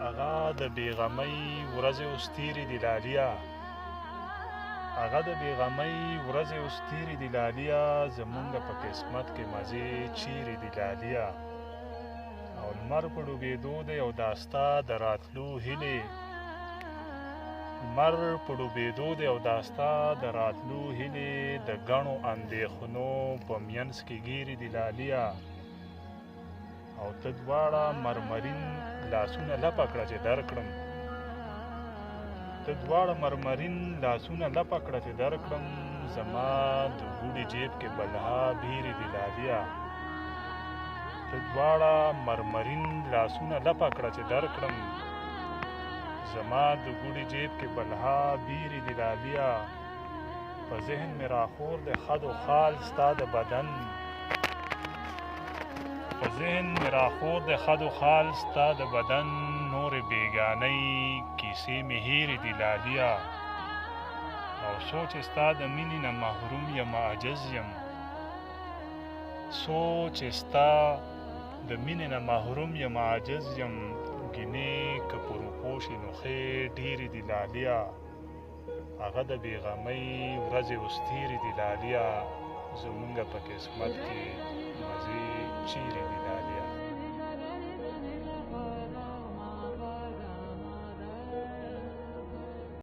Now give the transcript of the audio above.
هغه د بېغمۍ ورځې اوس تېرې دي لاليه، هغه د بېغمۍ ورځې اوس تېرې دي لاليه، زمونږ په قسمت کې مزې چیرې دي لاليه. او لمر په ډوبېدو دی او دا ستا د راتلو هیلې، لمر په ډوبېدو دی او دا ستا د راتلو هیلې، د ګڼو اندېښنو په منځ کې ګیرې دي لاليه. او ته دواړه مرمرین لاسونه لپه کړه چې درکړم، ته دواړه مرمرین لاسونه لپه کړه چې درکړم، زما د ګوډې جیب کې بلها بیرې دي لاليه. ته دواړه مرمرین لاسونه لپه کړه چې درکړم، زما د ګوډې جیب کې بلها بیرې دي لاليه. په ذهن مې راخور د خد و خال ستا د بدن، په ذهن مې راخور د خد و خال ستا د بدن، نورې بېګانۍ کیسې مې هېرې دي لاليه. او سوچ ستا د مینې نه محروم یم عاجز یم، سوچ ستا د مینې نه محروم یم عاجز یم، ګینې که په روپو شي نو ښې ډېرې دي لاليه. هغه د بېغمۍ ورځې اوس تېرې دي لاليه، زمونږ په قسمت کې مزې چیرې دي لاليه.